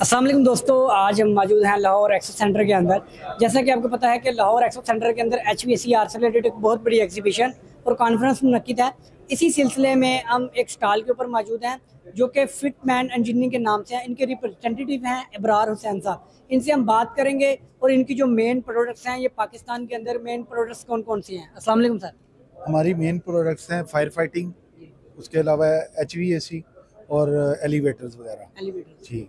अस्सलाम वालेकुम दोस्तों, आज हम मौजूद हैं लाहौर एक्सो सेंटर के अंदर। जैसा कि आपको पता है कि लाहौर एक्सो सेंटर के अंदर HVAC से रिलेटेड एक बहुत बड़ी एग्जीबिशन और कॉन्फ्रेंस मुनक्किद है। इसी सिलसिले में हम एक स्टॉल के ऊपर मौजूद हैं जो कि फिटमैन इंजीनियरिंग के नाम से हैं। इनके रिप्रेजेंटेटिव हैं इब्रार हुसैन साहब। इनसे हम बात करेंगे और इनकी जो मेन प्रोडक्ट्स हैं, ये पाकिस्तान के अंदर मेन प्रोडक्ट्स कौन कौन सी हैं। अस्सलाम वालेकुम सर। हमारी मेन प्रोडक्ट्स हैं फायर फाइटिंग, उसके अलावा HVAC और एलिवेटर्स वगैरह एलिवेटर जी।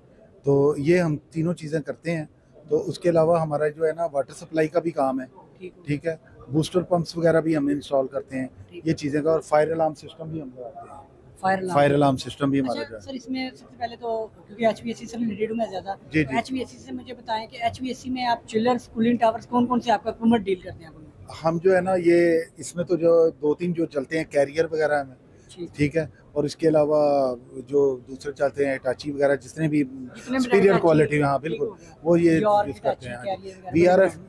तो ये हम तीनों चीज़ें करते हैं। तो उसके अलावा हमारा जो है ना वाटर सप्लाई का भी काम है, ठीक है। बूस्टर पंप्स वगैरह भी हम इंस्टॉल करते हैं ये चीज़ें का, और फायर अलार्म सिस्टम भी हम लगाते हैं। फायर अलार्म सिस्टम भी हमारा जो है। सर, इसमें सबसे पहले तो क्योंकि HVAC से रिलेटेड हूं मैं ज़्यादा, जी जी। HVAC से मुझे बताएं कि HVAC में आप चिलर्स, कूलिंग टावर्स कौन कौन से आपका इक्विपमेंट डील करते हैं आप उनमें? हम जो है ना ये इसमें तो जो दो तीन जो चलते हैं कैरियर वगैरह में, ठीक है। और इसके अलावा जो दूसरे चलते हैं टाची वगैरह, जितने भी सुपीरियर क्वालिटी में, हाँ बिल्कुल, वो ये यूज़ करते हैं।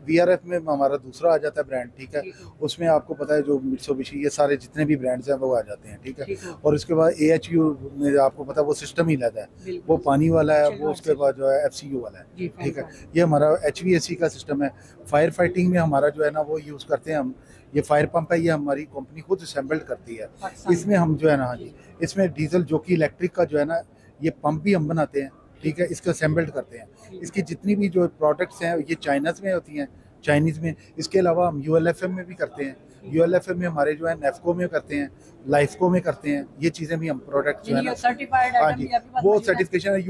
VRF में हमारा दूसरा आ जाता है ब्रांड, ठीक है। उसमें आपको पता है जो मित्सुबिशी, ये सारे जितने भी ब्रांड्स हैं वो आ जाते हैं, ठीक है। और उसके बाद AHU में आपको पता है वो सिस्टम ही रहता है, वो पानी वाला है, वो उसके बाद जो है FCU वाला है, ठीक है। ये हमारा HVAC का सिस्टम है। फायर फाइटिंग में हमारा जो है ना वो यूज़ करते हैं हम, ये फायर पंप है, ये हमारी कंपनी खुद असेंबल्ड करती है। इसमें हम जो है ना, हाँ जी, इसमें डीजल जो कि इलेक्ट्रिक का जो है ना ये पंप भी हम बनाते हैं, ठीक है। इसका असेंबल्ड करते हैं। इसकी जितनी भी जो प्रोडक्ट्स हैं ये चाइना में होती हैं, चाइनीज़ में। इसके अलावा हम ULFM में भी करते हैं। ULFM में हमारे जो है नेफको में करते हैं, लाइफको में करते हैं। ये चीज़ें भी हम प्रोडक्ट जो है ना, हाँ जी, वो सर्टिफिकेशन है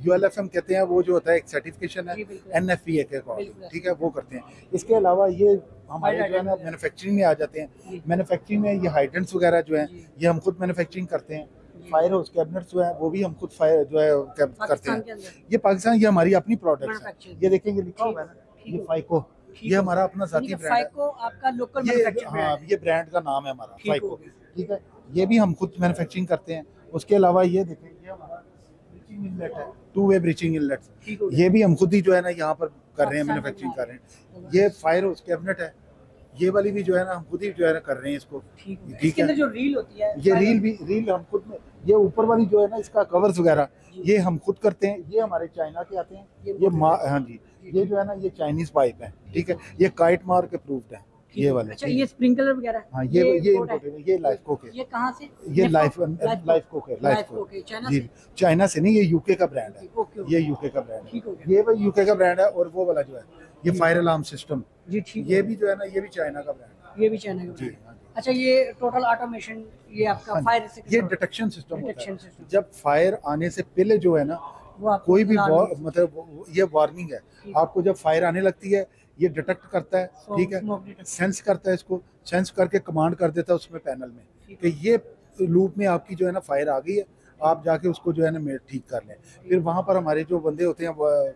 ULFM कहते हैं। वो जो होता है एक सर्टिफिकेशन है NFPA के अकॉर्डिंग, ठीक है, वो करते हैं। इसके अलावा ये हमारे जो है ना मैन्युफैक्चरिंग में आ जाते हैं। मैन्युफैक्चरिंग में ये हाइड्रेंट्स वगैरह जो हैं ये हम खुद मैन्युफैक्चरिंग करते हैं। फायर हाउस कैबिनेट्स जो है वो भी हम खुद फायर जो है करते हैं। ये पाकिस्तान, ये हमारी अपनी प्रोडक्ट्स हैं। ये देखेंगे लिखा हुआ है ना, ये फाइको, ये हमारा अपना साथी ब्रांड है। फाइको आपका लोकल ये, हाँ, ये ब्रांड का नाम है हमारा फाइको, ठीक है। ये भी हम खुद मैन्युफैक्चरिंग करते हैं। उसके अलावा ये देखें, ये हमारा ब्रीचिंग इनलेट है, 2 वे ब्रीचिंग इनलेट, ये भी हम खुद ही जो है ना यहाँ पर कर रहे हैं, मैन्युफैक्चरिंग कर रहे हैं। ये फायर हाउस कैबिनेट है, ये वाली भी जो है ना हम खुद ही जो है ना कर रहे हैं इसको, ठीक है। जो रील होती है, ये रील हम खुद में, ये ऊपर वाली जो है ना इसका कवर्स वगैरह ये हम खुद करते हैं। ये हमारे चाइना के आते हैं। ये हाँ जी, ये जो है ना ये चाइनीज पाइप है, ठीक है। ये काइट मार्क अप्रूव्ड है ये वाले। अच्छा, ये स्प्रिंकलर वगैरह, हाँ ये इम्पोर्टेड है। ये लाइफको के, ये कहाँ से? ये लाइफको के जी, चाइना से नहीं, ये UK का ब्रांड है। ये UK का ब्रांड है, ये भाई UK का ब्रांड है। और वो वाला जो है ये फायर अलार्म सिस्टम, ये भी जो है ना ये भी चाइना का ब्रांड है, ये भी चाइना का जी। अच्छा, ये टोटल ऑटोमेशन, ये आपका फायर से, ये डिटेक्शन सिस्टम होता है। जब फायर आने से पहले जो है ना कोई भी मतलब ये वार्निंग है आपको, जब फायर आने लगती है ये डिटेक्ट करता है, ठीक है, सेंस करता है, इसको सेंस करके कमांड कर देता है उसमें पैनल में कि ये लूप में आपकी जो है ना फायर आ गई है, आप जाके उसको जो है ना ठीक कर लें। फिर वहाँ पर हमारे जो बंदे होते हैं,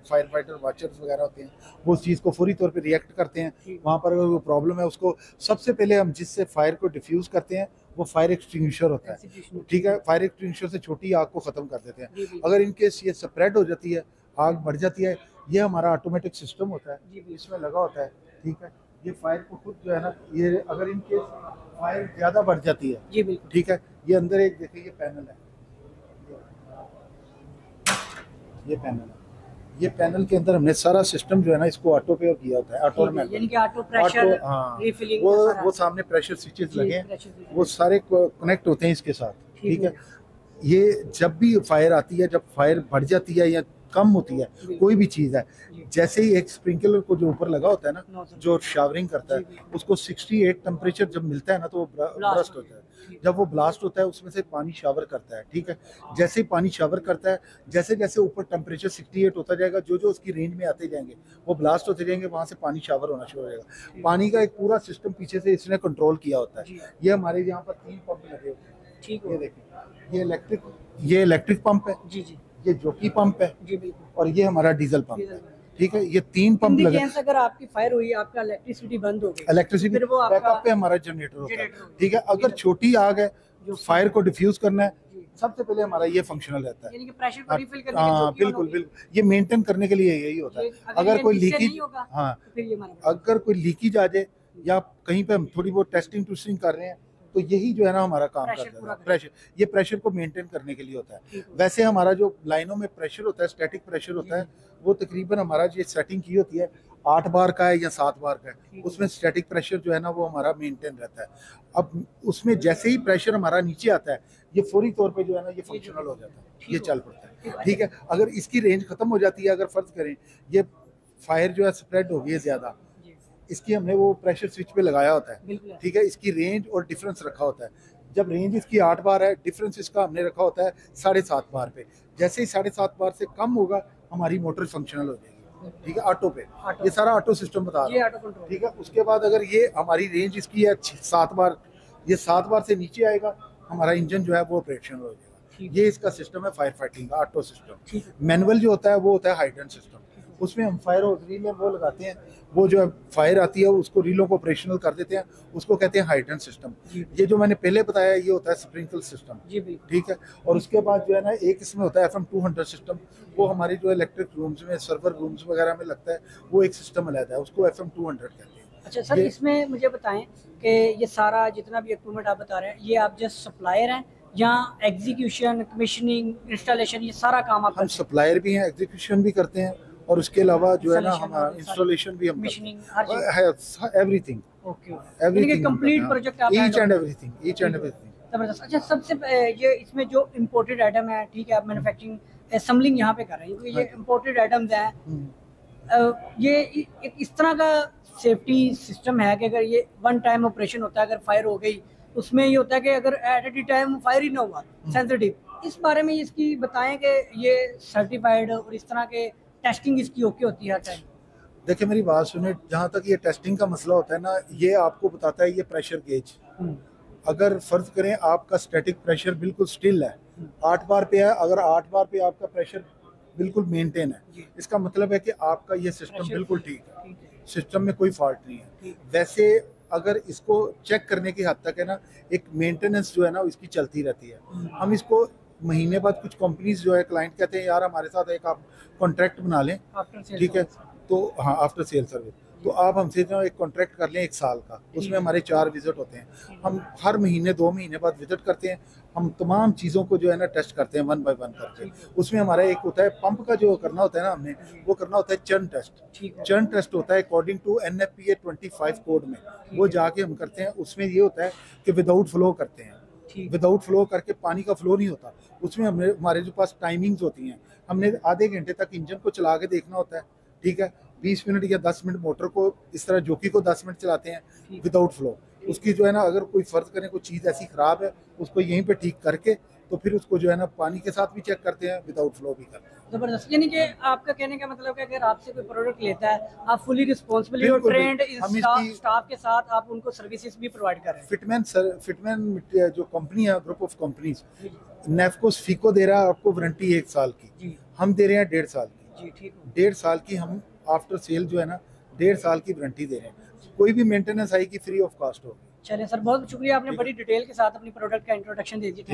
फायर फाइटर वॉचर्स वगैरह होते हैं, वो उस चीज़ को फौरी तौर पे रिएक्ट करते हैं। वहाँ पर अगर कोई प्रॉब्लम है उसको सबसे पहले हम जिससे फायर को डिफ्यूज़ करते हैं वो फायर एक्सटिंग्विशर होता है, ठीक है। फायर एक्सटिंग्विशर से छोटी आग को ख़त्म कर देते हैं। अगर इनकेस ये स्प्रेड हो जाती है, आग बढ़ जाती है, ये हमारा ऑटोमेटिक सिस्टम होता है, इसमें लगा होता है, ठीक है। ये फायर को खुद जो है ना, ये अगर इनकेस फायर ज़्यादा बढ़ जाती है, ठीक है, ये अंदर एक देखिए ये पैनल है, ये पैनल है। ये पैनल के अंदर हमने सारा सिस्टम जो है ना इसको ऑटो पे किया होता है, ऑटोमेटिक, यानी कि ऑटो प्रेशर, हाँ, वो सामने प्रेशर स्विचेस लगे हैं, वो सारे कनेक्ट होते हैं इसके साथ, ठीक है। ये जब भी फायर आती है, जब फायर बढ़ जाती है या कम होती है कोई भी चीज़ है, जैसे ही एक स्प्रिंकलर को जो ऊपर लगा होता है ना जो शावरिंग करता है, उसको 68 टेम्परेचर जब मिलता है ना तो वो ब्रस्ट होता है। जब वो ब्लास्ट होता है उसमें से पानी शावर करता है, ठीक है। जैसे ही पानी शावर करता है, जैसे जैसे ऊपर टेम्परेचर 68 होता जाएगा, जो जो उसकी रेंज में आते जाएंगे वो ब्लास्ट होते जाएंगे, वहाँ से पानी शावर होना शुरू हो जाएगा। पानी का एक पूरा सिस्टम पीछे से इसने कंट्रोल किया होता है। ये हमारे यहाँ पर 3 पंप लगे होते हैं, ठीक है। ये देखिए, ये इलेक्ट्रिक पंप है जी, ये जोकी पंप है जी, और ये हमारा डीजल पंप है, ठीक है। ये 3 पंप लगे। अगर आपकी फायर हुई, आपका इलेक्ट्रिसिटी बंद हो गई, इलेक्ट्रिसिटी बैकअप पे हमारा जनरेटर होता है, ठीक है। अगर छोटी आग है जो फायर को डिफ्यूज करना है, सबसे पहले हमारा ये फंक्शनल रहता है, यानी कि प्रेशर को रिफिल करने के लिए। हाँ बिल्कुल बिल्कुल, ये मेंटेन करने के लिए यही होता है। अगर कोई लीकेज, हाँ, अगर कोई लीकेज आ जाए या कहीं पे हम थोड़ी बहुत टेस्टिंग कर रहे हैं तो यही जो है ना हमारा काम करता है। प्रेशर, ये प्रेशर को मेंटेन करने के लिए होता है। वैसे हमारा जो लाइनों में प्रेशर होता है, स्टैटिक प्रेशर होता है, वो तकरीबन हमारा जो सेटिंग की होती है 8 बार का है या 7 बार का है, उसमें स्टैटिक प्रेशर जो है ना वो हमारा मेंटेन रहता है। अब उसमें जैसे ही प्रेशर हमारा नीचे आता है, ये फौरी तौर पे जो है ना ये फंक्शनल हो जाता है, ये चल पड़ता है। ठीक है, अगर इसकी रेंज खत्म हो जाती है, अगर फर्ज करें ये फायर जो है स्प्रेड हो गई है ज्यादा, इसकी हमने वो प्रेशर स्विच पे लगाया होता है, ठीक है, इसकी रेंज और डिफरेंस रखा होता है। जब रेंज इसकी 8 बार है, डिफरेंस इसका हमने रखा होता है 7.5 बार पे। जैसे ही 7.5 बार से कम होगा हमारी मोटर फंक्शनल हो जाएगी, ठीक है, ऑटो पे। ये सारा ऑटो सिस्टम बता रहा है, ठीक है। उसके बाद अगर ये हमारी रेंज इसकी है 7 बार, ये 7 बार से नीचे आएगा हमारा इंजन जो है वो ऑपरेशन हो जाएगा। ये इसका सिस्टम है फायर फाइटिंग का ऑटो सिस्टम। मैनुअल जो होता है वो होता है हाइड्रेंट सिस्टम, उसमें हम फायर और रील वो लगाते हैं, वो जो है फायर आती है उसको रीलों को ऑपरेशनल कर देते हैं, उसको कहते हैं हाइड्रेंट सिस्टम। ये जो मैंने पहले बताया ये होता है स्प्रिंकल सिस्टम, ठीक है। और उसके बाद जो है ना एक इसमें होता है FM 200 सिस्टम, वो हमारी जो इलेक्ट्रिक रूम्स में, सर्वर रूम्स वगैरह में लगता है, वो एक सिस्टम अलग है, उसको FM 200 कहते हैं। अच्छा सर, इसमें मुझे बताएं कि ये सारा जितना भी इक्विपमेंट आप बता रहे हैं, ये आप जस्ट सप्लायर हैं या एग्जीक्यूशन, कमीशनिंग, इंस्टॉलेशन, ये सारा काम आप? हम सप्लायर भी हैं, एग्जीक्यूशन भी करते हैं, और उसके अलावा जो है ना हमारा इंस्टॉलेशन भी हम एवरीथिंग कंप्लीट प्रोजेक्ट आप ईच एंड एवरीथिंग। जबरदस्त। अच्छा, सबसे ये इसमें जो इम्पोर्टेड आइटम है, ठीक है, आप मैन्युफैक्चरिंग असेंबलिंग यहाँ पे कर रहे हैं, क्योंकि ये इम्पोर्टेड आइटम्स हैं, ये इस तरह का सेफ्टी सिस्टम है कि अगर ये वन टाइम ऑपरेशन होता है, अगर फायर हो गई, उसमें ये होता है कि अगर एट ए टाइम फायर ही ना हुआ, सेंसिटिव, इस बारे में इसकी बताएं कि ये सर्टिफाइड और इस तरह के टेस्टिंग इसकी ओके होती है हर टाइम? देखिए मेरी बात सुने, जहाँ तक ये टेस्टिंग का मसला होता है ना, ये आपको बताता है ये प्रेशर गेज। अगर फर्ज करें आपका स्टैटिक प्रेशर बिल्कुल स्टिल है, 8 बार पे है, अगर 8 बार पे आपका प्रेशर बिल्कुल मेंटेन है, इसका मतलब है कि आपका ये सिस्टम बिल्कुल ठीक है, सिस्टम में कोई फॉल्ट नहीं है। वैसे अगर इसको चेक करने की हद तक है ना, एक मेंटेनेंस जो है ना इसकी चलती रहती है। हम इसको महीने बाद, कुछ कंपनीज जो है क्लाइंट कहते हैं यार हमारे साथ एक आप कॉन्ट्रैक्ट बना लें, ठीक है, तो हाँ आफ्टर सेल सर्विस, तो आप हमसे जो एक कॉन्ट्रैक्ट कर लें 1 साल का, उसमें हमारे 4 विजिट होते हैं, हम हर महीने 2 महीने बाद विजिट करते हैं, हम तमाम चीज़ों को जो है ना टेस्ट करते हैं 1 बाय 1 करके। उसमें हमारा एक होता है पंप का जो करना होता है ना, हमने वो करना होता है चर्न टेस्ट। चर्न टेस्ट होता है अकॉर्डिंग टू NFPA 25 कोड में, वो जाके हम करते हैं। उसमें ये होता है कि विदाउट फ्लो करते हैं, विदाउट फ्लो करके पानी का फ्लो नहीं होता, उसमें हमारे जो पास टाइमिंग्स होती हैं, हमने आधे घंटे तक इंजन को चला के देखना होता है, ठीक है, 20 मिनट या 10 मिनट मोटर को इस तरह जोकी को 10 मिनट चलाते हैं विदाउट फ्लो। उसकी जो है ना अगर कोई फर्ज करें कोई चीज़ ऐसी ख़राब है, उसको यहीं पे ठीक करके तो फिर उसको जो है ना पानी के साथ भी चेक करते हैं, विदाउट फ्लो भी करते हैं। जबरदस्त। यानी कि आपका कहने का मतलब है कि अगर आपसे कोई प्रोडक्ट लेता है, आप फुली रिस्पॉन्सिबल और ट्रेंड स्टाफ के साथ आप उनको सर्विसेज भी प्रोवाइड कर रहे हैं। फिटमैन जो कंपनी है, ग्रुप ऑफ कंपनीज, नेफकोस फीको दे रहा है आपको वारंटी 1 साल की, हम दे रहे हैं 1.5 साल की। 1.5 साल की हम आफ्टर सेल जो है ना 1.5 साल की वारंटी दे रहे हैं, कोई भी मेंटेनेंस आएगी फ्री ऑफ कॉस्ट होगी। चलिए सर, बहुत शुक्रिया, आपने बड़ी डिटेल के साथ अपनी प्रोडक्ट का इंट्रोडक्शन दे दिया।